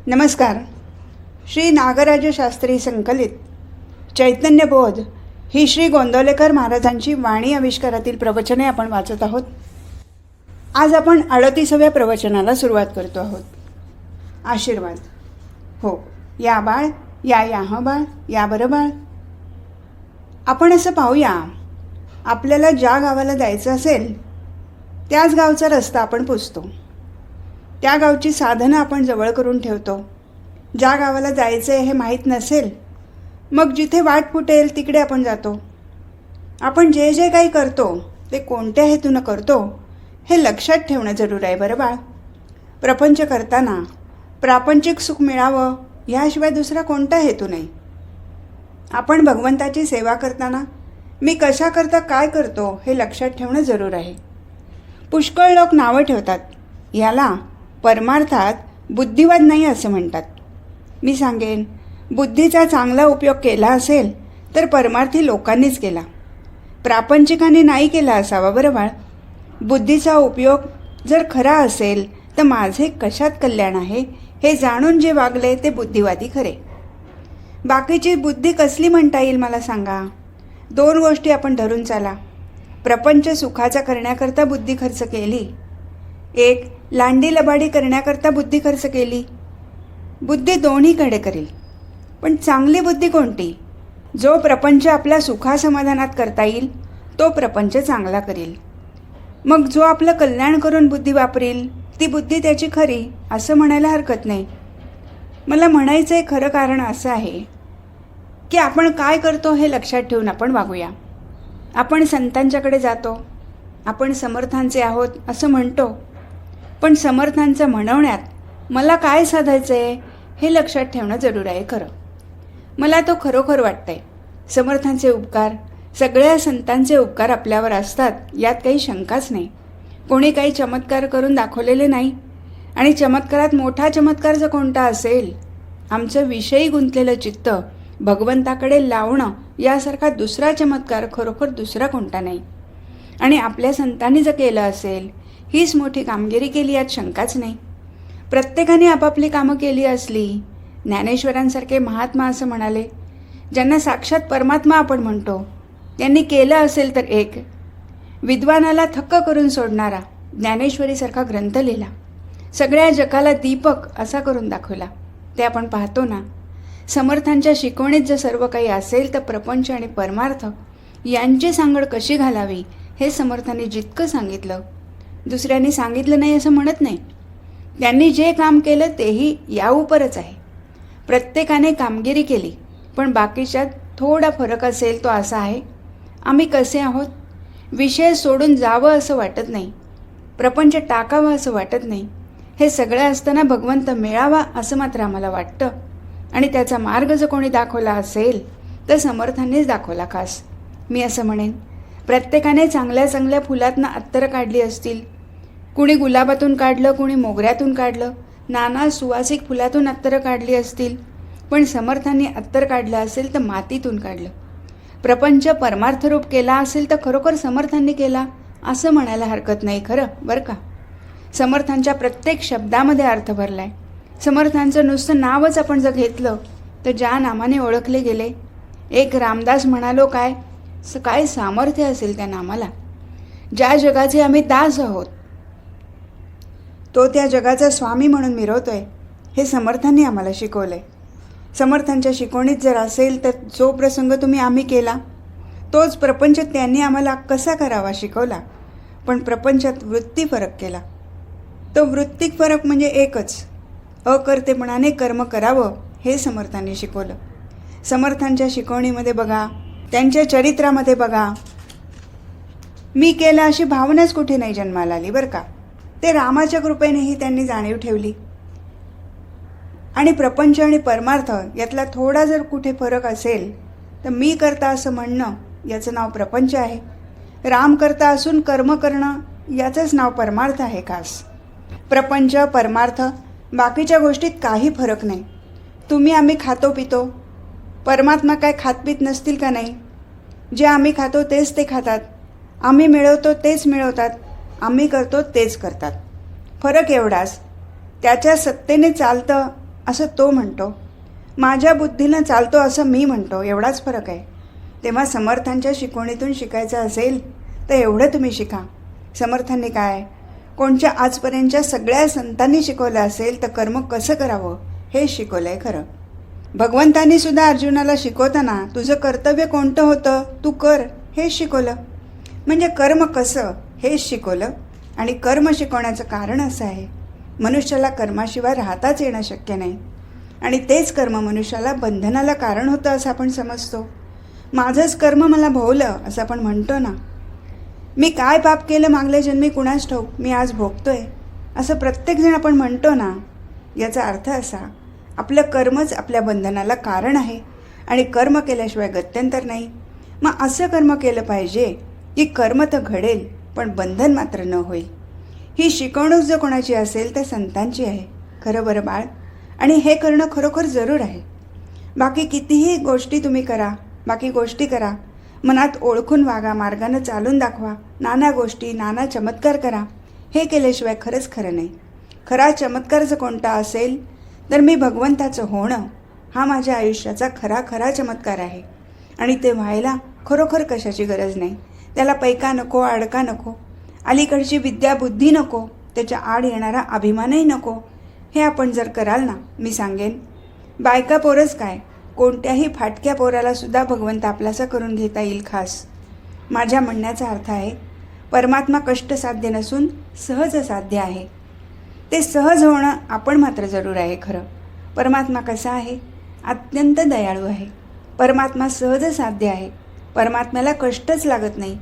नमस्कार. श्री नागराज शास्त्री संकलित चैतन्यबोध ही श्री गोंदवलेकर महाराजांची वाणी आविष्कारातील प्रवचने आपण वाचत आहोत. आज आपण 38व्या प्रवचनाला सुरुवात करतो आहोत. आशीर्वाद. हो, या बाळ, या बाळ, या बरं बाळ. आपण असं पाहूया, आपल्याला ज्या गावाला जायचं असेल त्याच गावचा रस्ता आपण पुसतो, त्या गावची साधनं आपण जवळ करून ठेवतो. ज्या गावाला जायचं आहे हे माहीत नसेल, मग जिथे वाट फुटेल तिकडे आपण जातो. आपण जे जे काही करतो ते कोणत्या हेतूनं करतो हे लक्षात ठेवणं जरूर आहे बरं बाळ. प्रपंच करताना प्रापंचिक सुख मिळावं ह्याशिवाय दुसरा कोणता हेतू नाही. आपण भगवंताची सेवा करताना मी कशाकरता काय करतो हे लक्षात ठेवणं जरूर आहे. पुष्कळ लोक नावं ठेवतात, याला परमार्थात बुद्धिवाद नाही असं म्हणतात. मी सांगेन, बुद्धीचा चांगला उपयोग केला असेल तर परमार्थी लोकांनीच केला, प्रापंचिकांनी नाही केला असावा बरं बाळ. बुद्धीचा उपयोग जर खरा असेल तर माझे कशात कल्याण आहे हे जाणून जे वागले ते बुद्धिवादी खरे. बाकीची बुद्धी कसली म्हणता येईल मला सांगा. 2 गोष्टी आपण धरून चाला. प्रपंच सुखाचा करण्याकरता बुद्धी खर्च केली, एक लांडी लबाडी करण्याकरता बुद्धी खर्च केली. बुद्धी दोन्हीकडे करेल, पण चांगली बुद्धी कोणती? जो प्रपंच आपल्या सुखासमाधानात करता येईल तो प्रपंच चांगला करेल. मग जो आपलं कल्याण करून बुद्धी वापरेल ती बुद्धी त्याची खरी असं म्हणायला हरकत नाही. मला म्हणायचं आहे खरं कारण असं आहे की आपण काय करतो हे लक्षात ठेवून आपण वागूया. आपण संतांच्याकडे जातो, आपण समर्थांचे आहोत असं म्हणतो, पण समर्थांचं म्हणवण्यात मला काय साधायचं आहे हे लक्षात ठेवणं जरूर आहे. खरं मला तो खरोखर वाटतंय. समर्थांचे उपकार, सगळ्या संतांचे उपकार आपल्यावर असतात यात काही शंकाच नाही. कोणी काही चमत्कार करून दाखवलेले नाही, आणि चमत्कारात मोठा चमत्कार जर कोणता असेल, आमचं विषयी गुंतलेलं चित्त भगवंताकडे लावणं यासारखा दुसरा चमत्कार खरोखर दुसरा कोणता नाही. आणि आपल्या संतांनी जर केलं असेल हीच मोठी कामगिरी केली यात शंकाच नाही. प्रत्येकाने आपापली कामं केली असली, ज्ञानेश्वरांसारखे महात्मा असं म्हणाले, ज्यांना साक्षात परमात्मा आपण म्हणतो, त्यांनी केलं असेल तर एक. विद्वानाला थक्क करून सोडणारा ज्ञानेश्वरीसारखा ग्रंथ लिहिला, सगळ्या जगाला दीपक असा करून दाखवला. ते आपण पाहतो ना. समर्थांच्या शिकवणीत जर सर्व काही असेल तर प्रपंच आणि परमार्थ यांची सांगड कशी घालावी हे समर्थांनी जितकं सांगितलं, दुसऱ्यांनी सांगितलं नाही असं म्हणत नाही. त्यांनी जे काम केलं तेही या उपरच आहे. प्रत्येकाने कामगिरी केली, पण बाकीच्यात थोडा फरक असेल तो असा आहे, आम्ही कसे आहोत. विषय सोडून जावं असं वाटत नाही, प्रपंच टाकावं असं वाटत नाही. हे सगळं असताना भगवंत मिळावा असं मात्र आम्हाला वाटतं. आणि त्याचा मार्ग जर कोणी दाखवला असेल तर समर्थांनीच दाखवला खास. मी असं म्हणेन, प्रत्येकाने चांगल्या चांगल्या फुलातनं अत्तरं काढली असतील. कुणी गुलाबातून काढलं, कुणी मोगऱ्यातून काढलं, नाना सुवासिक फुलातून अत्तरं काढली असतील, पण समर्थांनी अत्तर काढलं असेल तर मातीतून काढलं. प्रपंच परमार्थरूप केला असेल तर खरोखर समर्थांनी केला असं म्हणायला हरकत नाही. खरं बरं का. समर्थांच्या प्रत्येक शब्दामध्ये अर्थ भरलाय. समर्थांचं नुसतं नावच आपण जर घेतलं तर ज्या नामाने ओळखले गेले, एक रामदास म्हणालो, काय सामर्थ्य असेल त्या नामाला. ज्या जगाचे आम्ही दास आहोत तो त्या जगाचा स्वामी म्हणून मिरवतोय हे समर्थांनी आम्हाला शिकवलंय. समर्थांच्या शिकवणीत जर असेल तर जो प्रसंग आम्ही केला तोच प्रपंच त्यांनी आम्हाला कसा करावा शिकवला. पण प्रपंचात वृत्ती फरक केला. तो वृत्तिक फरक म्हणजे एकच, अकर्तेपणाने कर्म करावं हे समर्थांनी शिकवलं. समर्थांच्या शिकवणीमध्ये बघा, त्यांच्या चरित्रामध्ये बघा, मी केलं अशी भावनाच कुठे नाही जन्माला आली बरं का. ते रामाच्या कृपेनेही त्यांनी जाणीव ठेवली. आणि प्रपंच आणि परमार्थ यातला थोडा जर कुठे फरक असेल तर मी करता असं म्हणणं याचं नाव प्रपंच आहे. राम करता असून कर्म करणं याचंच नाव परमार्थ आहे खास. प्रपंच परमार्थ बाकीच्या गोष्टीत काही फरक नाही. आम्ही खातो पितो, परमात्मा काय खातपीत नसतील का नाही. जे आम्ही खातो तेच ते खातात, आम्ही मिळवतो तेच मिळवतात, आम्ही करतो तेच करतात. फरक एवढाच, त्याच्या सत्तेने चालतं असं तो म्हणतो, माझ्या बुद्धीनं चालतो असं मी म्हणतो, एवढाच फरक आहे. तेव्हा समर्थांच्या शिकवणीतून शिकायचं असेल तर एवढं तुम्ही शिका. समर्थांनी काय, कोणच्या आजपर्यंतच्या सगळ्या संतांनी शिकवलं असेल तर कर्म कसं करावं हे शिकवलं आहे खरं. भगवंतांनी सुद्धा अर्जुनाला शिकवताना तुझं कर्तव्य कोणतं होतं, तू कर, हेच शिकवलं. म्हणजे कर्म कसं हेच शिकवलं. आणि कर्म शिकवण्याचं कारण असं आहे, मनुष्याला कर्माशिवाय राहताच येणं शक्य नाही. आणि तेच कर्म मनुष्याला बंधनाला कारण होतं असं आपण समजतो. माझंच कर्म मला भोवलं असं आपण म्हणतो ना. मी काय पाप केलं मागल्या जन्मी कुणास ठाऊक, मी आज भोगतोय असं प्रत्येकजण आपण म्हणतो ना. याचा अर्थ असा, आपलं कर्मच आपल्या बंधनाला कारण आहे आणि कर्म केल्याशिवाय गत्यंतर नाही. मग असं कर्म केलं पाहिजे की कर्म तर घडेल पण बंधन मात्र न होईल. ही शिकवणूक जर कोणाची असेल तर संतांची आहे. खरं बरं बाळ, आणि हे करणं खरोखर जरूर आहे. बाकी कितीही गोष्टी तुम्ही करा, बाकी गोष्टी करा, मनात ओळखून वागा, मार्गानं चालून दाखवा, नाना गोष्टी नाना चमत्कार करा, हे केल्याशिवाय खरंच खरं नाही. खरा चमत्कार जर कोणता असेल तर मी भगवंताचं होणं हा माझ्या आयुष्याचा खरा चमत्कार आहे. आणि ते व्हायला खरोखर कशाची गरज नाही. त्याला पैका नको, अडका नको, अलीकडची विद्या बुद्धी नको, त्याच्या आड येणारा अभिमानही नको. हे आपण जर कराल ना, मी सांगेन, बायका पोरच काय, कोणत्याही फाटक्या पोरालासुद्धा भगवंत आपलासा करून घेता येईल. खास माझ्या म्हणण्याचा अर्थ आहे, परमात्मा कष्टसाध्य नसून सहज साध्य आहे. ते सहज होणं आपण मात्र जरूर आहे. खरं परमात्मा कसा आहे, अत्यंत दयाळू आहे. परमात्मा सहज साध्य आहे. परमात्म्याला कष्टच लागत नाही.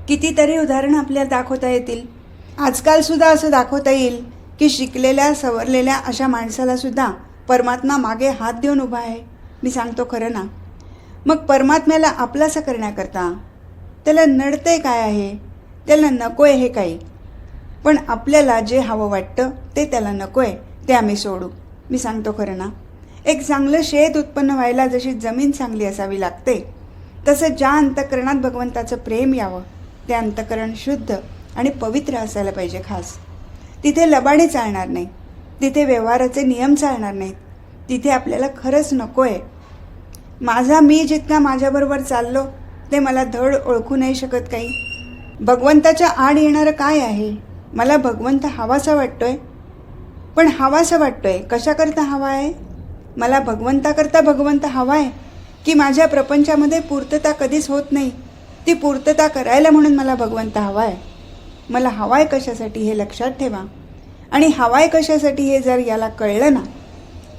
कितीतरी उदाहरणं आपल्याला दाखवता येतील. आजकालसुद्धा असं दाखवता येईल की शिकलेल्या सवरलेल्या अशा माणसालासुद्धा परमात्मा मागे हात देऊन उभा आहे. मी सांगतो खरं ना. मग परमात्म्याला आपलासा करण्याकरता त्याला नडतंय काय आहे, त्याला नको आहे हे काही. पण आपल्याला जे हवं वाटतं ते त्याला नको आहे, ते आम्ही सोडू. मी सांगतो खरं ना. एक चांगलं शेत उत्पन्न व्हायला जशी जमीन चांगली असावी लागते, तसं ज्या अंतःकरणात भगवंताचं प्रेम यावं ते अंतःकरण शुद्ध आणि पवित्र असायला पाहिजे. खास तिथे लबाडी चालणार नाही, तिथे व्यवहाराचे नियम चालणार नाहीत, तिथे आपल्याला खरंच नको आहे. माझा मी जितका माझ्याबरोबर चाललो ते मला धड ओळखू नाही शकत काही. भगवंताच्या आड येणारं काय आहे. मला भगवंत हवासा वाटतोय, पण हवासा वाटतोय कशाकरता हवा आहे. मला भगवंताकरता भगवंत हवा आहे की माझ्या प्रपंचामध्ये पूर्तता कधीच होत नाही, ती पूर्तता करायला म्हणून मला भगवंत हवा आहे. मला हवा आहे कशासाठी हे लक्षात ठेवा. आणि हवा आहे कशासाठी हे जर याला कळलं ना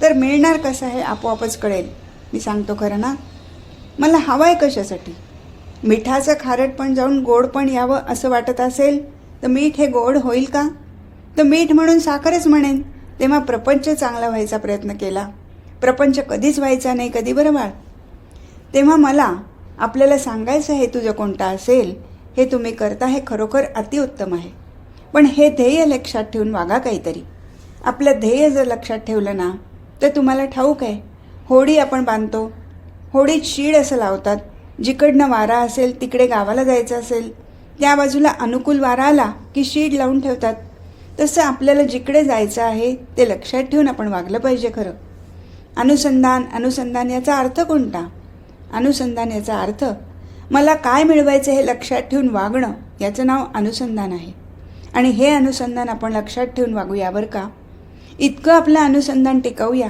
तर मिळणार कसं हे आपोआपच कळेल. मी सांगतो खरं ना. मला हवा आहे कशासाठी. मिठाचं खारट पण जाऊन गोड पण यावं असं वाटत असेल तर मीठ हे गोड होईल का. तर मीठ म्हणून साखरच म्हणेन. तेव्हा प्रपंच चांगला व्हायचा प्रयत्न केला, प्रपंच कधीच व्हायचा नाही. कधी बरं बाळ. तेव्हा मला आपल्याला सांगायचं हे तुझं कोणता असेल हे तुम्ही करता हे खरोखर अतिउत्तम आहे. पण हे ध्येय लक्षात ठेवून वागा काहीतरी. आपलं ध्येय जर लक्षात ठेवलं ना तर तुम्हाला ठाऊक आहे, होडी आपण बांधतो, होडीत शीड असं लावतात. जिकडनं वारा असेल तिकडे गावाला जायचं असेल त्या बाजूला अनुकूल वारा आला की शीड लावून ठेवतात. तसं आपल्याला जिकडे जायचं आहे ते लक्षात ठेवून आपण वागलं पाहिजे. खरं अनुसंधान याचा अर्थ कोणता. अनुसंधान याचा अर्थ मला काय मिळवायचं हे लक्षात ठेवून वागणं, याचं नाव अनुसंधान आहे. आणि हे अनुसंधान आपण लक्षात ठेवून वागूया बरं का. इतकं आपलं अनुसंधान टिकवूया.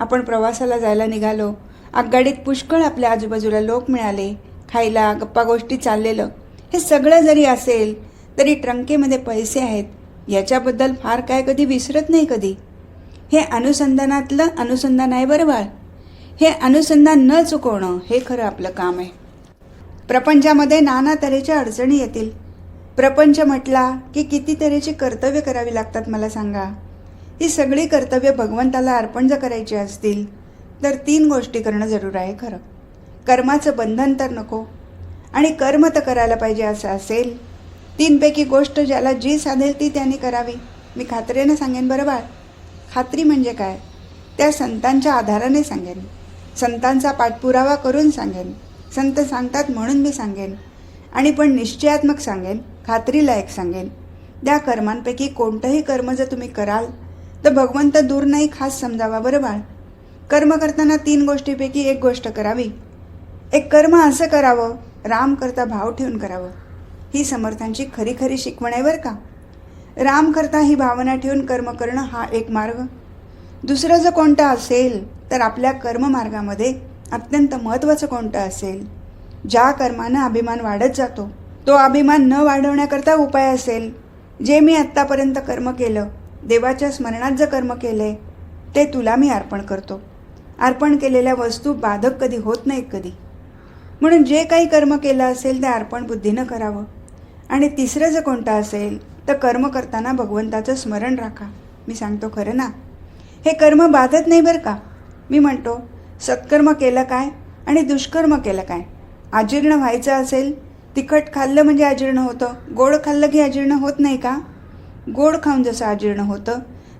आपण प्रवासाला जायला निघालो, आगगाडीत पुष्कळ आपल्या आजूबाजूला लोक मिळाले, खायला गप्पा गोष्टी चाललेलं, हे सगळं जरी असेल तरी ट्रंकेमध्ये पैसे आहेत याच्याबद्दल फार काय कधी विसरत नाही कधी. हे अनुसंधानातलं अनुसंधान आहे बरं बाळ. हे अनुसंधान न चुकवणं हे खरं आपलं काम आहे. प्रपंचामध्ये नाना तऱ्हेच्या अडचणी येतील. प्रपंच म्हटला की किती तऱ्हेची कर्तव्य करावी लागतात मला सांगा. ही सगळी कर्तव्य भगवंताला अर्पण जर करायची असतील तर 3 गोष्टी करणं जरूर आहे. खरं कर्माचं बंधन तर नको, आणि कर्म तर करायला पाहिजे असं असेल 3 पैकी गोष्ट ज्याला जी साधेल ती त्यांनी करावी. मी खात्रीनं सांगेन बरं बाळ. खात्री म्हणजे काय, त्या संतांच्या आधाराने सांगेन, संतांचा पाठपुरावा करून सांगेन. संत सांगतात म्हणून मी सांगेन. आणि पण निश्चयात्मक सांगेन, खात्रीलायक सांगेन. त्या कर्मांपैकी कोणतंही कर्म जर तुम्ही कराल तर भगवंत दूर नाही खास समजावा बरं बाळ. कर्म करताना 3 गोष्टीपैकी एक गोष्ट करावी. एक कर्म असं करावं, राम करता भाव ठेवून करावं. ही समर्थांची खरी खरी शिकवण आहे बरं का. राम करता ही भावना ठेवून कर्म करणं हा एक मार्ग. दुसरं जर कोणतं असेल तर आपल्या कर्ममार्गामध्ये अत्यंत महत्त्वाचं कोणतं असेल, ज्या कर्मानं अभिमान वाढत जातो तो अभिमान न वाढवण्याकरता उपाय असेल, जे मी आत्तापर्यंत कर्म केलं, देवाच्या स्मरणात जर कर्म केले ते तुला मी अर्पण करतो. अर्पण केलेल्या वस्तू बाधक कधी होत नाहीत कधी. म्हणून जे काही कर्म केलं असेल ते अर्पण बुद्धीनं करावं. आणि तिसरं जर कोणतं असेल तर कर्म करताना भगवंताचं स्मरण राखा. मी सांगतो खरं ना, हे कर्म बाधत नाही बरं का. मी म्हणतो सत्कर्म केलं काय आणि दुष्कर्म केलं काय. अजीर्ण व्हायचं असेल, तिखट खाल्लं म्हणजे अजीर्ण होतं, गोड खाल्लं की अजीर्ण होत नाही का. गोड खाऊन जसं अजीर्ण होतं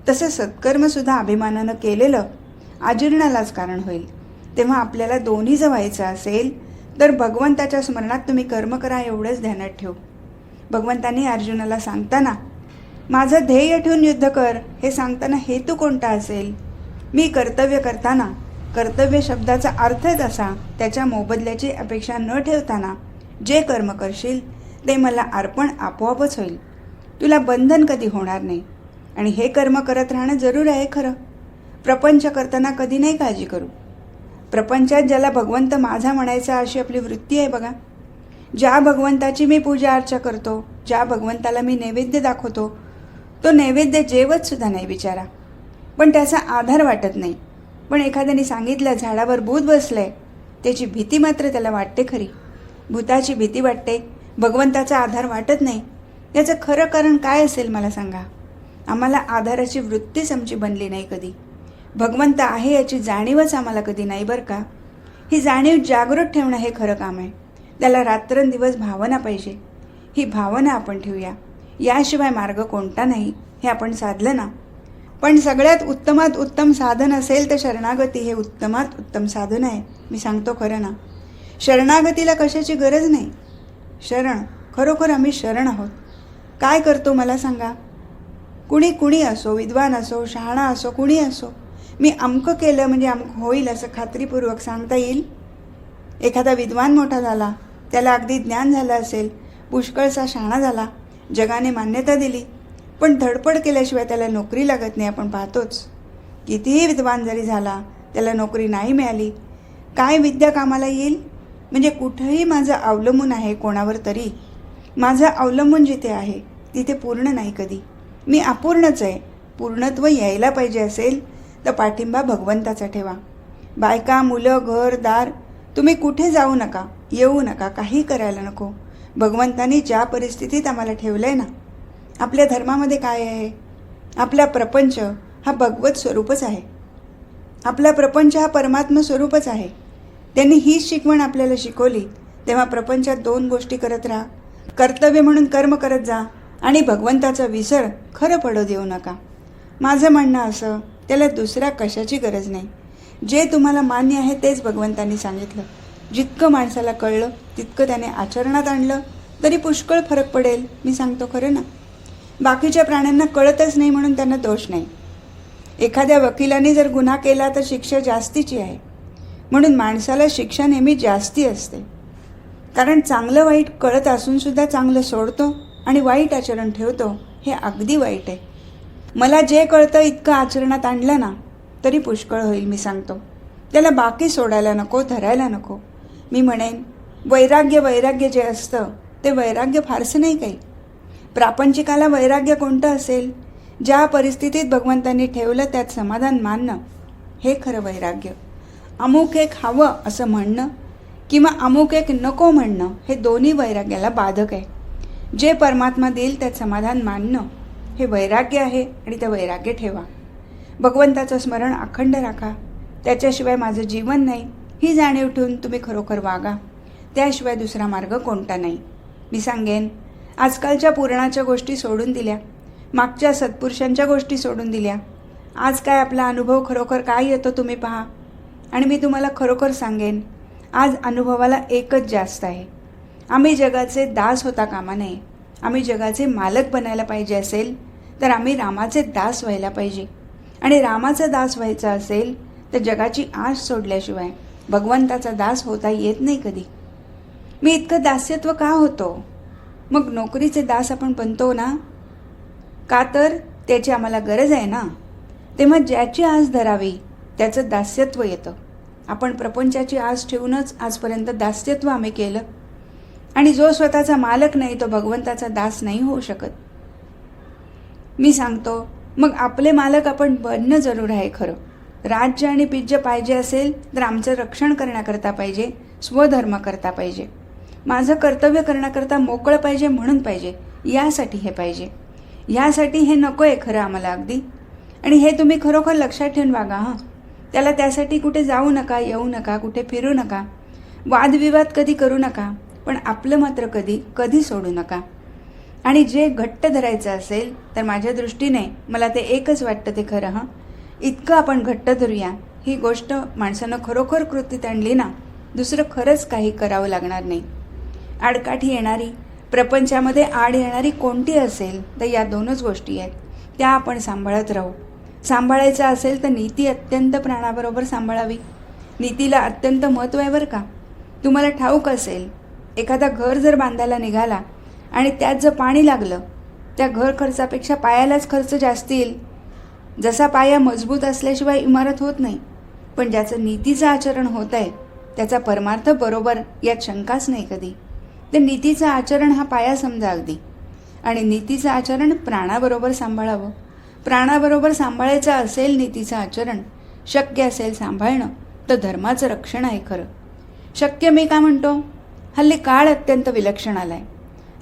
तसं सत्कर्मसुद्धा अभिमानानं केलेलं अजीर्णालाच कारण होईल. तेव्हा आपल्याला दोन्ही जर व्हायचं असेल तर भगवंताच्या स्मरणात तुम्ही कर्म करा एवढंच ध्यानात ठेव. भगवंतांनी अर्जुनाला सांगताना माझं ध्येय ठेवून युद्ध कर हे सांगताना हेतू कोणता असेल. मी कर्तव्य करताना कर्तव्य शब्दाचा अर्थच असा त्याच्या मोबदल्याची अपेक्षा न ठेवताना जे कर्म करशील ते मला अर्पण आपोआपच होईल. तुला बंधन कधी होणार नाही. आणि हे कर्म करत राहणं जरूर आहे खरं. प्रपंच करताना कधी नाही काळजी करू. प्रपंचात ज्याला भगवंत माझा म्हणायचा अशी आपली वृत्ती आहे बघा. ज्या भगवंताची मी पूजा अर्चा करतो, ज्या भगवंताला मी नैवेद्य दाखवतो, तो नैवेद्य जेवत सुद्धा नाही बिचारा, पण त्याचा आधार वाटत नाही. पण एखाद्याने सांगितलं झाडावर भूत बसलंय, त्याची भीती मात्र त्याला वाटते खरी. भूताची भीती वाटते, भगवंताचा आधार वाटत नाही. याचं खरं कारण काय असेल मला सांगा. आम्हाला आधाराची वृत्तीच आमची बनली नाही कधी. भगवंत आहे याची जाणीवच आम्हाला कधी नाही बरं का. ही जाणीव जागृत ठेवणं हे खरं काम आहे. त्याला रात्रंदिवस भावना पाहिजे. ही भावना आपण ठेवूया. याशिवाय मार्ग कोणता नाही हे आपण साधलं ना. पण सगळ्यात उत्तमात उत्तम साधन असेल तर शरणागती हे उत्तमात उत्तम साधन आहे. मी सांगतो खरं ना, शरणागतीला कशाची गरज नाही. शरण खरोखर आम्ही शरण आहोत. काय करतो मला सांगा. कुणी असो, विद्वान असो, शहाणा असो, कुणी असो, मी अमकं केलं म्हणजे अमकं होईल असं खात्रीपूर्वक सांगता येईल. एखादा विद्वान मोठा झाला, त्याला अगदी ज्ञान झालं असेल, पुष्कळसा शहाणा झाला, जगाने मान्यता दिली, पण धडपड केल्याशिवाय त्याला नोकरी लागत नाही. आपण पाहतोच. कितीही विद्वान जरी झाला त्याला नोकरी नाही मिळाली. काय विद्या कामाला येईल. म्हणजे कुठंही माझं अवलंबून आहे कोणावर तरी. माझं अवलंबून जिथे आहे तिथे पूर्ण नाही कधी. मी अपूर्णच आहे. पूर्णत्व यायला पाहिजे असेल तर पाठिंबा भगवंताचा ठेवा. बायका, मुलं, घर, दार तुम्ही कुठे जाऊ नका, येऊ नका, काही करायला नको. भगवंतानी ज्या परिस्थितीत आम्हाला ठेवलं आहे ना, आपल्या धर्मामध्ये काय आहे, आपला प्रपंच हा भगवत स्वरूपच आहे. आपला प्रपंच हा परमात्मा स्वरूपच आहे. त्यांनी हीच शिकवण आपल्याला शिकवली. तेव्हा प्रपंचात 2 गोष्टी करत राहा. कर्तव्य म्हणून कर्म करत जा आणि भगवंताचा विसर खरं पडू देऊ नका. माझं म्हणणं असं, त्याला दुसऱ्या कशाची गरज नाही. जे तुम्हाला मान्य आहे तेच भगवंतांनी सांगितलं. जितकं माणसाला कळलं तितकं त्याने आचरणात आणलं तरी पुष्कळ फरक पडेल. मी सांगतो खरं ना. बाकीच्या प्राण्यांना कळतच नाही म्हणून त्यांना दोष नाही. एखाद्या वकिलाने जर गुन्हा केला तर शिक्षा जास्तीची आहे. म्हणून माणसाला शिक्षा नेहमी जास्ती असते. कारण चांगलं वाईट कळत असूनसुद्धा चांगलं सोडतो आणि वाईट आचरण ठेवतो, हे अगदी वाईट आहे. मला जे कळतं इतकं आचरणात आणलं ना तरी पुष्कळ होईल. मी सांगतो त्याला बाकी सोडायला नको, धरायला नको. मी म्हणेन वैराग्य जे असतं ते वैराग्य फारसं नाही काही. प्रापंचिकाला वैराग्य कोणतं असेल. ज्या परिस्थितीत भगवंतांनी ठेवलं त्यात समाधान मानणं हे खरं वैराग्य. अमुक एक हवं असं म्हणणं किंवा अमुक एक नको म्हणणं हे दोन्ही वैराग्याला बाधक आहे. जे परमात्मा देईल त्यात समाधान मानणं हे वैराग्य आहे आणि ते वैराग्य ठेवा. भगवंताचं स्मरण अखंड राखा. त्याच्याशिवाय माझं जीवन नाही ही जाणीव ठेवून तुम्ही खरोखर वागा. त्याशिवाय दुसरा मार्ग कोणता नाही. मी सांगेन आजकालच्या पुराणाच्या गोष्टी सोडून दिल्या, मागच्या सत्पुरुषांच्या गोष्टी सोडून दिल्या. आज काय आपला अनुभव खरोखर काय येतो तुम्ही पहा. आणि मी तुम्हाला खरोखर सांगेन आज अनुभवाला एकच जास्त आहे. आम्ही जगाचे दास होता कामा नये. आम्ही जगाचे मालक बनायला पाहिजे असेल तर आम्ही रामाचे दास व्हायला पाहिजे. आणि रामाचा दास व्हायचा असेल तर जगाची आश सोडल्याशिवाय भगवंताचा दास होता येत नाही कधी. मी इतकं दास्यत्व का होतो? मग नोकरीचे दास आपण बनतो ना, का तर त्याची आम्हाला गरज आहे ना. तेव्हा ज्याची आस धरावी त्याचं दास्यत्व येतं. आपण प्रपंचाची आस ठेवूनच आजपर्यंत दास्यत्व आम्ही केलं, आणि जो स्वतःचा मालक नाही तो भगवंताचा दास नाही होऊ शकत. मी सांगतो, मग आपले मालक आपण बनणं जरूर आहे खरं. राज्य आणि पिज्य पाहिजे असेल तर आमचं रक्षण करण्याकरता पाहिजे, स्वधर्म करता पाहिजे, माझं कर्तव्य करण्याकरता मोकळं पाहिजे म्हणून पाहिजे, यासाठी हे पाहिजे, यासाठी हे नको आहे खरं आम्हाला अगदी. आणि हे तुम्ही खरोखर लक्षात ठेवून वागा हां. त्यासाठी कुठे जाऊ नका, येऊ नका, कुठे फिरू नका, वादविवाद कधी करू नका, पण आपलं मात्र कधी सोडू नका. आणि जे घट्ट धरायचं असेल तर माझ्या दृष्टीने मला ते एकच वाटतं ते खरं हां, इतकं आपण घट्ट धरूया. ही गोष्ट माणसानं खरोखर कृतीत आणली ना, दुसरं खरंच काही करावं लागणार नाही. आडकाठी येणारी, प्रपंचामध्ये आड येणारी कोणती असेल तर या दोनच गोष्टी आहेत, त्या आपण सांभाळत राहू. सांभाळायचं असेल तर नीती अत्यंत प्राणाबरोबर सांभाळावी. नीतीला अत्यंत महत्त्व आहे बरं का. तुम्हाला ठाऊक असेल, एखादा घर जर बांधायला निघाला आणि त्यात जर पाणी लागलं, त्या घर खर्चापेक्षा पायालाच खर्च जास्त येईल. जसा पाया मजबूत असल्याशिवाय इमारत होत नाही. पण ज्याचं नीतीचं आचरण होत आहे त्याचा परमार्थ बरोबर, यात शंकाच नाही कधी. तर नीतीचं आचरण हा पाया समजा अगदी. आणि नीतीचं आचरण प्राणाबरोबर सांभाळावं. प्राणाबरोबर सांभाळायचं असेल नीतीचं आचरण, शक्य असेल सांभाळणं, तर धर्माचं रक्षण आहे खरं. शक्य मी का म्हणतो? हल्ली काळ अत्यंत विलक्षण आला आहे.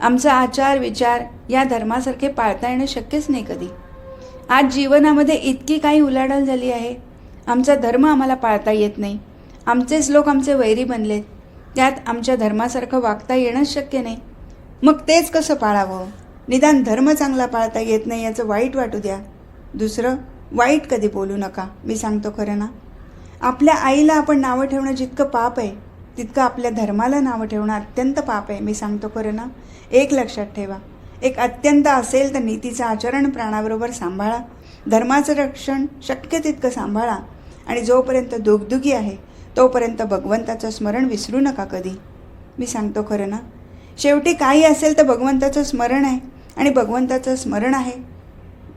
आमचा आचार विचार या धर्मासारखे पाळता येणं शक्यच नाही कधी. आज जीवनामध्ये इतकी काही उलाढाल झाली आहे. आमचा धर्म आम्हाला पाळता येत नाही. आमचेच लोक आमचे वैरी बनलेत. त्यात आमच्या धर्मासारखं वागता येणंच शक्य नाही. मग तेच कसं पाळावं? निदान धर्म चांगला पाळता येत नाही याचं वाईट वाटू द्या. दुसरं, वाईट कधी बोलू नका. मी सांगतो खरं ना, आपल्या आईला आपण नावं ठेवणं जितकं पाप आहे तितकं आपल्या धर्माला नावं ठेवणं अत्यंत पाप आहे. मी सांगतो खरं ना, एक लक्षात ठेवा. एक अत्यंत असेल तर नीतीचं आचरण प्राणाबरोबर सांभाळा, धर्माचं रक्षण शक्य तितकं सांभाळा, आणि जोपर्यंत दुगदुगी आहे तोपर्यंत भगवंताचं स्मरण विसरू नका कधी. मी सांगतो खरं ना, शेवटी काही असेल तर भगवंताचं स्मरण आहे, आणि भगवंताचं स्मरण आहे.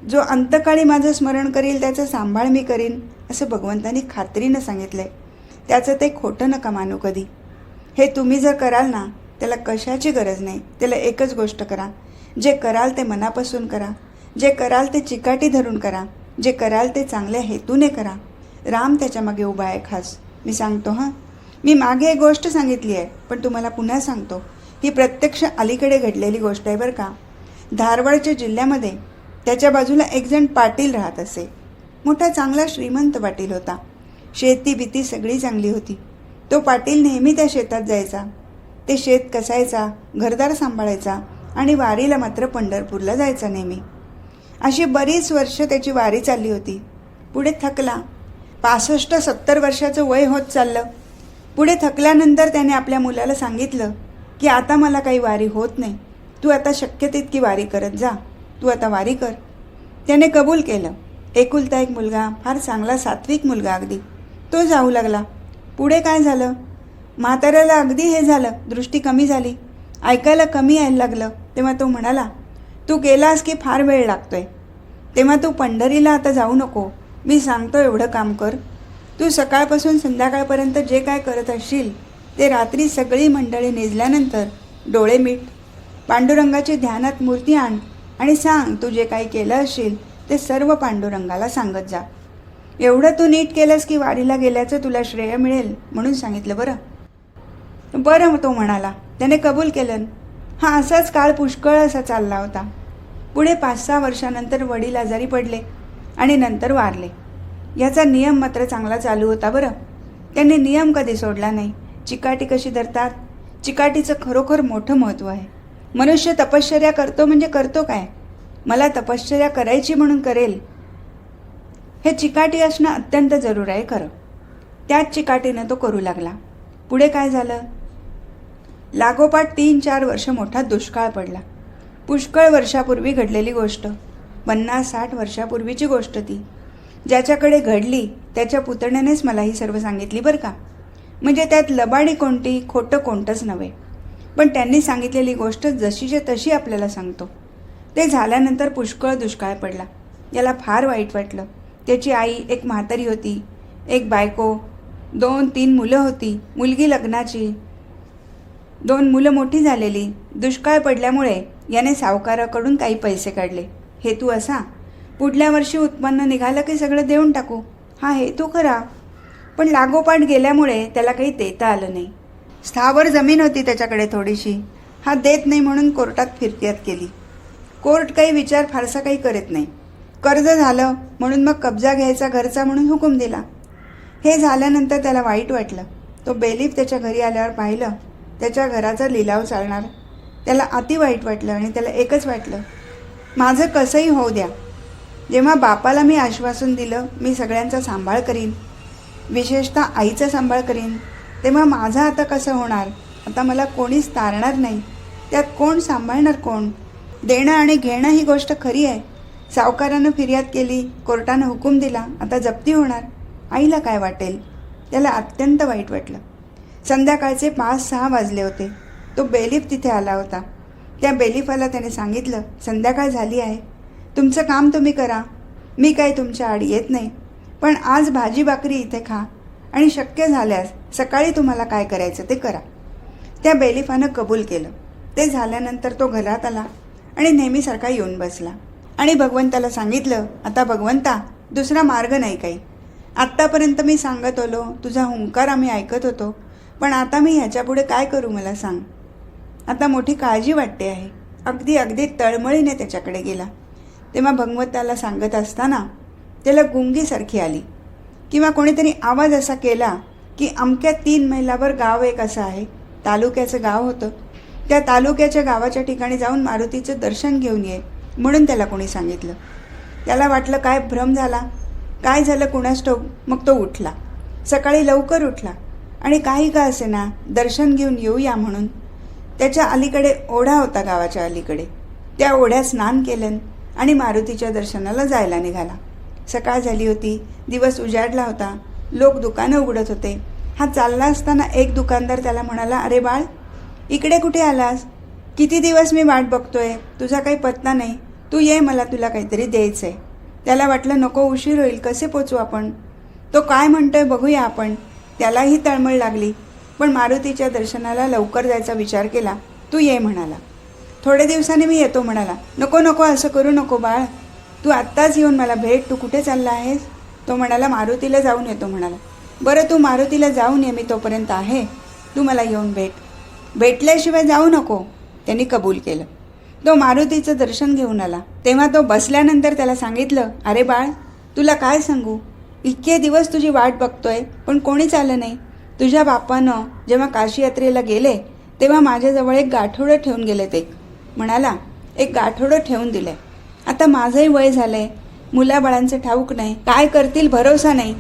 जो अंतकाळी माझं स्मरण करील त्याचं सांभाळ मी करीन, असं भगवंतांनी खात्रीनं सांगितलं आहे. त्याचं ते खोटं नका मानू कधी. हे तुम्ही जर कराल ना, त्याला कशाची गरज नाही. त्याला एकच गोष्ट करा, जे कराल ते मनापासून करा, जे कराल ते चिकाटी धरून करा, जे कराल ते चांगल्या हेतूने करा. राम त्याच्यामागे उभा आहे खास. मी सांगतो हां, मी मागे एक गोष्ट सांगितली आहे, पण तुम्हाला पुन्हा सांगतो. ही प्रत्यक्ष अलीकडे घडलेली गोष्ट आहे बरं का. धारवाडच्या जिल्ह्यामध्ये त्याच्या बाजूला एकजण पाटील राहत असे. मोठा चांगला श्रीमंत पाटील होता. शेती भीती सगळी चांगली होती. तो पाटील नेहमी त्या शेतात जायचा. ते शेत कसायचा, घरदार सांभाळायचा, आणि वारीला मात्र पंढरपूरला जायचा नेहमी. अशी बरीच वर्ष त्याची वारी चालली होती. पुढे थकला. 65-70 वर्षाचं वय होत चाललं. पुढे थकल्यानंतर त्याने आपल्या मुलाला सांगितलं की आता मला काही वारी होत नाही, तू आता शक्य तितकी वारी करत जा, तू आता वारी कर. त्याने कबूल केलं. एकुलता एक मुलगा, फार चांगला सात्विक मुलगा अगदी, तो जाऊ लागला. पुढे काय झालं? म्हाताऱ्याला अगदी हे झालं, दृष्टी कमी झाली, ऐकायला कमी यायला लागलं. तेव्हा तो म्हणाला, तू गेलास की फार वेळ लागतोय, तेव्हा तू पंढरीला आता जाऊ नको. मी सांगतो एवढं काम कर. तू सकाळपासून संध्याकाळपर्यंत जे काय करत असशील ते रात्री सगळी मंडळी निजल्यानंतर डोळे मीट, पांडुरंगाची ध्यानात मूर्ती आण, आणि सांग तू जे काही केलं असशील ते सर्व पांडुरंगाला सांगत जा. एवढं तू नीट केलंस की वारीला गेल्याचं तुला श्रेय मिळेल म्हणून सांगितलं. बरं तो म्हणाला. त्याने कबूल केलं. हा असाच काळ पुष्कळ असा चालला होता. पुढे 5-6 वर्षानंतर वडील आजारी पडले आणि नंतर वारले. याचा नियम मात्र चांगला चालू होता बरं. त्यांनी नियम कधी सोडला नाही. चिकाटी कशी धरतात, चिकाटीचं खरोखर मोठं महत्त्व आहे. मनुष्य तपश्चर्या करतो म्हणजे करतो काय, मला तपश्चर्या करायची म्हणून करेल, हे चिकाटी असणं अत्यंत जरूर आहे खरं. त्याच चिकाटीनं तो करू लागला. पुढे काय झालं? लागोपाठ 3-4 वर्ष मोठा दुष्काळ पडला. पुष्कळ वर्षापूर्वी घडलेली गोष्ट, 50-60 वर्षापूर्वीची गोष्ट ती. ज्याच्याकडे घडली त्याच्या पुतण्यानेच मला ही सर्व सांगितली बरं का. म्हणजे त्यात लबाडी कोणती, खोटं कोणतंच नव्हे. पण त्यांनी सांगितलेली गोष्ट जशीच्या तशी आपल्याला सांगतो. ते झाल्यानंतर पुष्कळ दुष्काळ पडला. याला फार वाईट वाटलं. त्याची आई एक म्हातारी होती, एक बायको, 2-3 मुलं होती, मुलगी लग्नाची, 2 मुलं मोठी झालेली. दुष्काळ पडल्यामुळे याने सावकाराकडून काही पैसे काढले. हेतू असा, पुढल्या वर्षी उत्पन्न निघालं की सगळं देऊन टाकू, हा हेतू खरा. पण लागोपाठ गेल्यामुळे त्याला काही देता आलं नाही. स्थावर जमीन होती त्याच्याकडे थोडीशी, हा देत नाही म्हणून कोर्टात फिर्याद केली. कोर्ट काही विचार फारसा काही करत नाही. कर्ज झालं म्हणून मग कब्जा घ्यायचा घरचा म्हणून हुकूम दिला. हे झाल्यानंतर त्याला वाईट वाटलं. तो बेलीफ त्याच्या घरी आल्यावर पाहिलं त्याच्या घराचा लिलाव चालणार. त्याला अति वाईट वाटलं आणि त्याला एकच वाटलं, माझं कसंही होऊ द्या. जेव्हा बापाला मी आश्वासन दिलं मी सगळ्यांचा सांभाळ करीन, विशेषतः आईचा सांभाळ करीन, तेव्हा माझं आता कसं होणार. आता मला कोणीच तारणार नाही, त्यात कोण सांभाळणार कोण. देणं आणि घेणं ही गोष्ट खरी आहे. सावकारानं फिर्याद केली, कोर्टानं हुकूम दिला, आता जप्ती होणार. आईला काय वाटेल. त्याला अत्यंत वाईट वाटलं. संध्याकाळचे 5-6 वाजले होते. तो बेलीफ तिथे आला होता. त्या बेलीफाला त्याने सांगितलं, संध्याकाळ झाली आहे, तुमचं काम तुम्ही करा, मी काय तुमच्या आड येत नाही, पण आज भाजी भाकरी इथे खा आणि शक्य झाल्यास सकाळी तुम्हाला काय करायचं ते करा. त्या बेलीफानं कबूल केलं. ते झाल्यानंतर तो घरात आला आणि नेहमीसारखा येऊन बसला आणि भगवंताला सांगितलं, आता भगवंता दुसरा मार्ग नाही काही. आत्तापर्यंत मी सांगत होलो, तुझा हुंकार आम्ही ऐकत होतो, पण आता मी ह्याच्यापुढे काय करू मला सांग. आता मोठी काळजी वाटते आहे. अगदी तळमळीने त्याच्याकडे गेला. तेव्हा भगवंताला सांगत असताना त्याला गुंगीसारखी आली किंवा कोणीतरी आवाज असा केला की अमक्या 3 मैलावर गाव एक असं आहे. तालुक्याचं गाव होतं. त्या तालुक्याच्या गावाच्या ठिकाणी जाऊन मारुतीचं दर्शन घेऊन ये म्हणून त्याला कोणी सांगितलं. त्याला वाटलं काय भ्रम झाला, काय झालं कुणास ठाऊक. मग तो उठला, सकाळी लवकर उठला आणि काही का असेना दर्शन घेऊन येऊया म्हणून त्याच्या अलीकडे ओढा होता, गावाच्या अलीकडे. त्या ओढ्यात स्नान केलं आणि मारुतीच्या दर्शनाला जायला निघाला. सकाळ झाली होती, दिवस उजाडला होता, लोक दुकानं उघडत होते. हा चालला असताना एक दुकानदार त्याला म्हणाला, अरे बाळ, इकडे कुठे आलास? किती दिवस मी वाट बघतोय, तुझा काही पत्ता नाही, तू ये, मला तुला काहीतरी द्यायचं आहे. त्याला वाटलं नको उशीर होईल, कसे पोचू आपण. तो काय म्हणतोय बघूया आपण. त्यालाही तळमळ लागली, पण मारुतीच्या दर्शनाला लवकर जायचा विचार केला. तू ये म्हणाला. थोडे दिवसांनी मी येतो म्हणाला. नको नको असं करू नको बाळ, तू आत्ताच येऊन मला भेट. तू कुठे चालला आहेस? तो म्हणाला, मारुतीला जाऊन येतो म्हणाला. बरं तू मारुतीला जाऊन ये, मी तोपर्यंत आहे, तू मला येऊन भेट. भेटल्याशिवाय जाऊ नको. त्यांनी कबूल केलं. तो मारुतीचं दर्शन घेऊन आला. तेव्हा तो बसल्यानंतर त्याला सांगितलं, अरे बाळ, तुला काय सांगू, इतके दिवस तुझी वाट बघतोय पण कोणीच आलं नाही. तुझ्या बापानं जेव्हा काशी यात्रेला गेले तेव्हा माझ्याजवळ एक गाठोडं ठेवून गेले. ते म्हणाला, एक गाठोडं ठेवून दिलं. आता माझंही वय झालं आहे, मुलाबाळांचं ठाऊक नाही, काय करतील भरोसा नाही.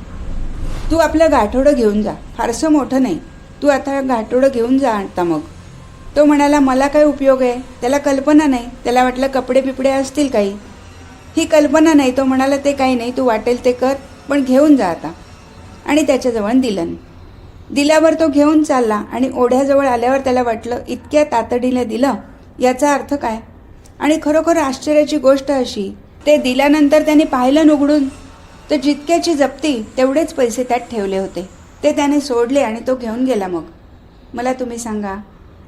तू आपलं गाठोडं घेऊन जा, फारसं मोठं नाही, तू आता गाठोडं घेऊन जा आता. मग तो म्हणाला, मला काय उपयोग आहे. त्याला कल्पना नाही. त्याला वाटलं कपडे पिपडे असतील काही, ही कल्पना नाही. तो म्हणाला, ते काही नाही, तू वाटेल ते कर, पण घेऊन जा आता. आणि त्याच्याजवळ दिलं. दिल्यावर तो घेऊन चालला आणि ओढ्याजवळ आल्यावर त्याला वाटलं, इतक्या तातडीने दिलं, याचा अर्थ काय. आणि खरोखर आश्चर्याची गोष्ट अशी, ते दिल्यानंतर त्याने पाहिलं उघडून तर जितक्याची जप्ती तेवढेच पैसे त्यात ठेवले होते. ते त्याने सोडले आणि तो घेऊन गेला. मग मला तुम्ही सांगा,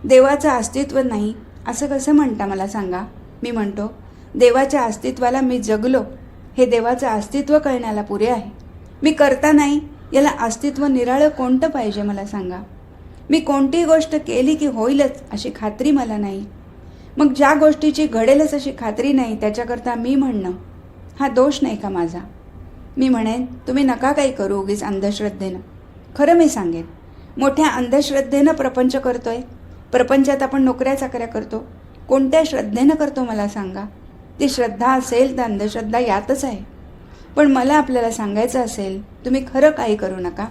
देवाचं अस्तित्व नाही असं कसं म्हणता मला सांगा. मी म्हणतो, देवाच्या अस्तित्वाला मी जगलो, हे देवाचं अस्तित्व कळण्याला पुरे आहे. मी करता नाही, याला अस्तित्व निराळं कोणतं पाहिजे मला सांगा. मी कोणतीही गोष्ट केली की होईलच अशी खात्री मला नाही. मग ज्या गोष्टीची घडेलच अशी खात्री नाही त्याच्याकरता मी म्हणणं हा दोष नाही का माझा. मी म्हणेन, तुम्ही नका काही करू उगीच अंधश्रद्धेनं. खरं मी सांगेन, मोठ्या अंधश्रद्धेनं प्रपंच करतोय. प्रपंचात आपण नोकऱ्या चाकऱ्या करतो, कोणत्या श्रद्धेनं करतो मला सांगा. ती श्रद्धा असेल तर अंधश्रद्धा यातच आहे. पण मला आपल्याला सांगायचं असेल, तुम्ही खरं काही करू नका,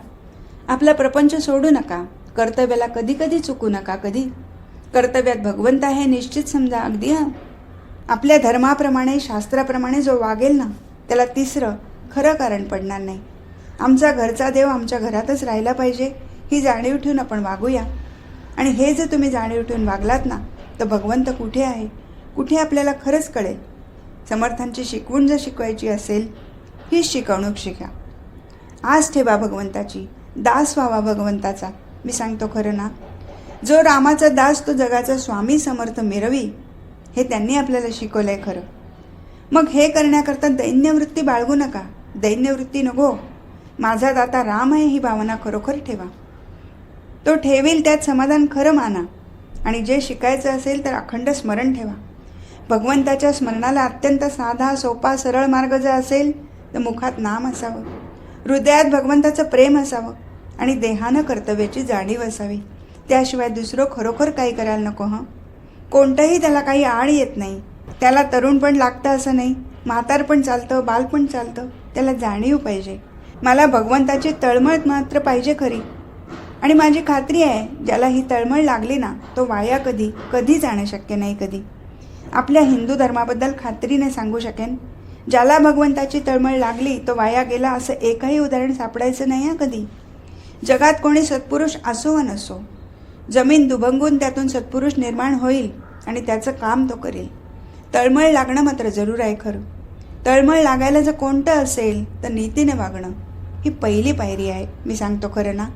आपला प्रपंच सोडू नका, कर्तव्याला कधी कधी चुकू नका. कधी कर्तव्यात भगवंत आहे निश्चित समजा. अगदी आपल्या धर्माप्रमाणे शास्त्राप्रमाणे जो वागेल ना, त्याला 3रं खरं कारण पडणार नाही. आमचा घरचा देव आमच्या घरातच राहिला पाहिजे ही जाणीव ठेवून आपण वागूया. आणि हे जर तुम्ही जाणीव ठेवून वागलात ना, तर भगवंत कुठे आहे कुठे आपल्याला खरंच कळेल. समर्थांची शिकवण जर शिकवायची असेल, हीच शिकवणूक शिका. आस ठेवा भगवंताची, दास व्हावा भगवंताचा. मी सांगतो खरं ना, जो रामाचा दास तो जगाचा स्वामी समर्थ मिरवी, हे त्यांनी आपल्याला शिकवलं आहे खरं. मग हे करण्याकरता दैन्यवृत्ती बाळगू नका. दैन्यवृत्ती नको. माझा दाता राम आहे ही भावना खरोखर ठेवा. तो ठेवील त्यात समाधान खरं माना. आणि जे शिकायचं असेल तर अखंड स्मरण ठेवा. भगवंताच्या स्मरणाला अत्यंत साधा सोपा सरळ मार्ग जर असेल तर मुखात नाम असावं, हृदयात भगवंताचं प्रेम असावं आणि देहानं कर्तव्याची जाणीव असावी. त्याशिवाय दुसरं खरोखर काही करायला नको. कोणतंही त्याला काही आड येत नाही. त्याला तरुण पण लागतं असं नाही, म्हातार पण चालतं, बाल पण चालतं. त्याला जाणीव पाहिजे. मला भगवंताची तळमळ मात्र पाहिजे खरी. आणि माझी खात्री आहे, ज्याला ही तळमळ लागली ना, तो वाया कधी जाणं शक्य नाही. कधी आपल्या हिंदू धर्माबद्दल खात्रीने सांगू शकेन, ज्याला भगवंताची तळमळ लागली तो वाया गेला असं एकही उदाहरण सापडायचं नाही. कधी जगात कोणी सत्पुरुष असो व नसो, जमीन दुभंगून त्यातून सत्पुरुष निर्माण होईल आणि त्याचं काम तो करेल. तळमळ लागणं मात्र जरूर आहे खरं. तळमळ लागायला जर कोणतं असेल तर नीतीने वागणं ही पहिली पायरी आहे. मी सांगतो खरं ना,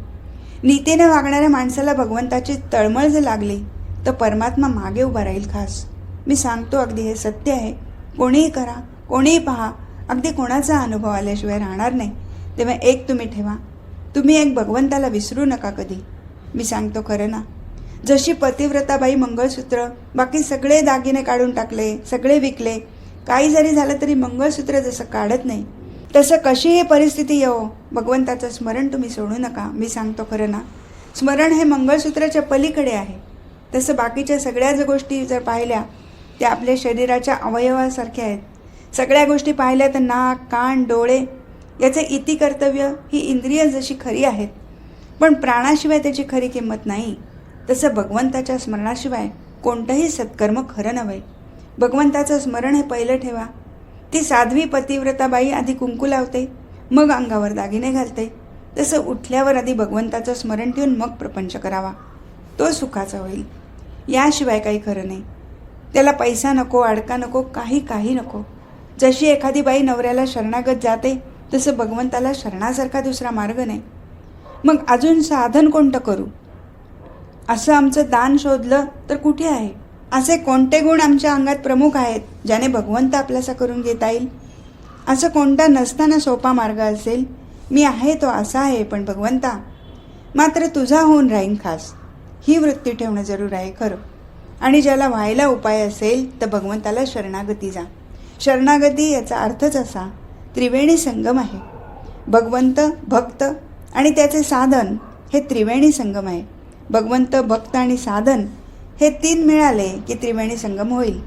नीतीने वागणाऱ्या माणसाला भगवंताची तळमळ जर लागली तर परमात्मा मागे उभा राहील खास. मी सांगतो, अगदी हे सत्य आहे. कोणीही करा, कोणीही पहा, अगदी कोणाचा अनुभव आल्याशिवाय राहणार नाही. तेव्हा एक तुम्ही ठेवा, तुम्ही एक भगवंताला विसरू नका कधी. मी सांगतो खरं ना, जशी पतिव्रताबाई मंगळसूत्र बाकी सगळे दागिने काढून टाकले, सगळे विकले, काही जरी झालं तरी मंगळसूत्र जसं काढत नाही, तसं कशीही परिस्थिती येवो भगवंताचं स्मरण तुम्ही सोडू नका. मी सांगतो खरं ना, स्मरण हे मंगळसूत्राच्या पलीकडे आहे. तसं बाकीच्या सगळ्याच गोष्टी जर पाहिल्या त्या आपल्या शरीराच्या अवयवासारख्या आहेत. सगळ्या गोष्टी पाहिल्या तर नाक, कान, डोळे याचे इति कर्तव्य ही इंद्रिय जशी खरी आहेत, पण प्राणाशिवाय त्याची खरी किंमत नाही. तसं भगवंताच्या स्मरणाशिवाय कोणतंही सत्कर्म खरं नव्हे. भगवंताचं स्मरण हे पहिलं ठेवा. ती साध्वी पतिव्रताबाई आधी कुंकू लावते, मग अंगावर दागिने घालते. तसं उठल्यावर आधी भगवंताचं स्मरण ठेवून मग प्रपंच करावा, तो सुखाचा होईल. याशिवाय काही खरं नाही. त्याला पैसा नको, अडका नको, काही नको. जशी एखादी बाई नवऱ्याला शरणागत जाते तसं भगवंताला शरणासारखा दुसरा मार्ग नाही. मग अजून साधन कोणतं करू? असं आमचं दान शोधलं तर कुठे आहे? असे कोणते गुण आमच्या अंगात प्रमुख आहेत ज्याने भगवंत आपल्यासा करून घेता येईल? असं कोणता नसताना सोपा मार्ग असेल? मी आहे तो असा आहे, पण भगवंता मात्र तुझा होऊन राहीन खास. ही वृत्ती ठेवणं जरूर आहे खरं. आणि ज्याला व्हायला उपाय असेल तर भगवंताला शरणागती जा. शरणागती याचा अर्थच असा त्रिवेणी संगम आहे. भगवंत, भक्त आणि त्याचे साधन हे त्रिवेणी संगम आहे. भगवंत, भक्त आणि साधन हे तीन मिळाले की त्रिवेणी संगम होईल.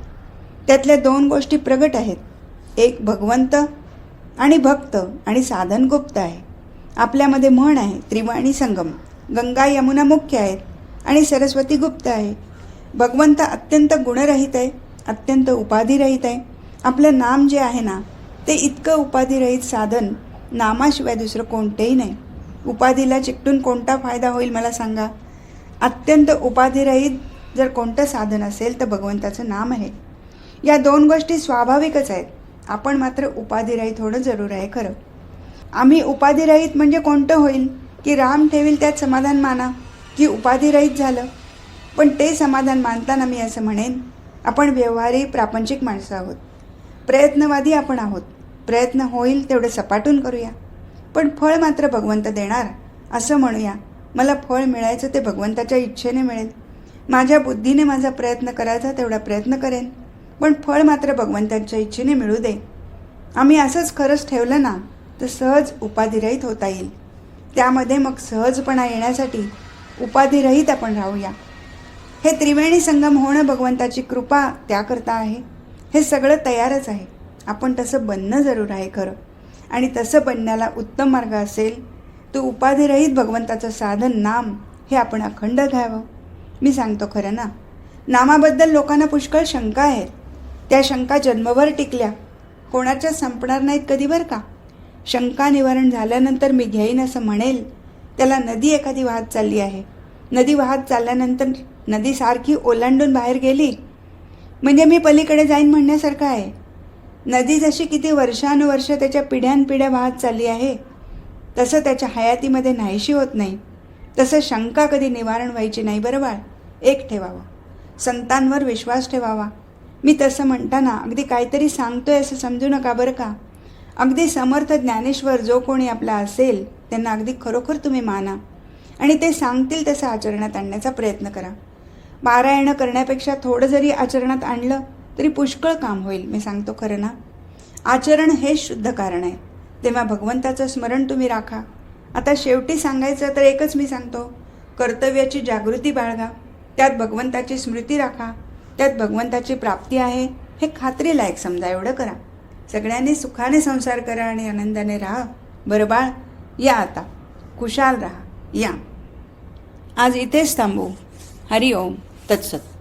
त्यातल्या दोन गोष्टी प्रगट आहेत. एक भगवंत आणि भक्त आणि साधन गुप्त आहे. आपल्यामध्ये म्हण आहे त्रिवेणी संगम. गंगा यमुना मुख्य आहेत आणि सरस्वती गुप्त आहे. भगवंत अत्यंत गुणरहित आहे, अत्यंत उपाधिरहित आहे. आपलं नाम जे आहे ना, ते इतकं उपाधिरहित साधन नामाशिवाय दुसरं कोणतेही नाही. उपाधीला चिकटून कोणता फायदा होईल मला सांगा? अत्यंत उपाधिरहित जर कोणतं साधन असेल तर भगवंताचं नाम आहे. या दोन गोष्टी स्वाभाविकच आहेत. आपण मात्र उपाधिरहित होणं जरूर आहे खरं. आम्ही उपाधिरहित म्हणजे कोणतं होईल की राम ठेवील त्यात समाधान माना, की उपाधिरहित झालं? पण ते समाधान मानताना मी असं म्हणेन, आपण व्यवहारी प्रापंचिक माणसं आहोत. प्रयत्नवादी आपण आहोत. प्रयत्न होईल तेवढं सपाटून करूया, पण फळ मात्र भगवंत देणार असं म्हणूया. मला फळ मिळायचं ते भगवंताच्या इच्छेने मिळेल. माझ्या बुद्धीने माझा प्रयत्न करायचा तेवढा प्रयत्न करेन, पण फळ मात्र भगवंताच्या इच्छेने मिळू दे. आम्ही असंच खरंच ठेवलं ना तर सहज उपाधिरहित होता येईल. त्यामध्ये मग सहजपणा येण्यासाठी उपाधिरहित आपण राहूया. हे त्रिवेणी संगम होणं भगवंताची कृपा त्याकरता आहे. हे सगळं तयारच आहे. आपण तसं बनणं जरूर आहे खरं. आणि तसं बनण्याला उत्तम मार्ग असेल तर उपाधिरहित भगवंताचं साधन नाम हे आपण अखंड घ्यावं. मी सांगतो खरं ना, नामाबद्दल लोकांना पुष्कळ शंका आहेत. त्या शंका जन्मभर टिकल्या, कोणाच्या संपणार नाहीत कधी बरं का. शंका निवारण झाल्यानंतर मी घेईन असं म्हणेल त्याला नदी एखादी वाहत चालली आहे. नदी वाहत चालल्यानंतर नदी सारखी ओलांडून बाहेर गेली म्हणजे मी पलीकडे जाईन म्हणण्यासारखं आहे. नदी जशी किती वर्षानुवर्ष त्याच्या पिढ्यानपिढ्या वाहत चालली आहे तसं त्याच्या हयातीमध्ये नाहीशी होत नाही. तसं शंका कधी निवारण व्हायची नाही. बरं बाळ, एक ठेवावं, संतांवर विश्वास ठेवावा. मी तसं म्हणताना अगदी काहीतरी सांगतोय असं समजू नका बरं का. अगदी समर्थ ज्ञानेश्वर जो कोणी आपला असेल त्यांना अगदी खरोखर तुम्ही माना आणि ते सांगतील तसं आचरणात आणण्याचा प्रयत्न करा. पारायण करण्यापेक्षा थोडं जरी आचरणात आणलं तरी पुष्कळ काम होईल. मी सांगतो खरं ना. आचरण हेच शुद्ध कारण आहे. तेव्हा भगवंताचं स्मरण तुम्ही राखा. आता शेवटी सांगायचं तर एकच मी सांगतो, कर्तव्याची जागृती बाळगा, त्यात भगवंताची स्मृती राखा, त्यात भगवंताची प्राप्ती आहे हे खात्रीलायक समजा. एवढं करा. सगळ्यांनी सुखाने संसार करा आणि आनंदाने राहा. बरं बाळ, या आता, खुशाल राहा. या. आज इथेच थांबू. हरिओम तत्सत.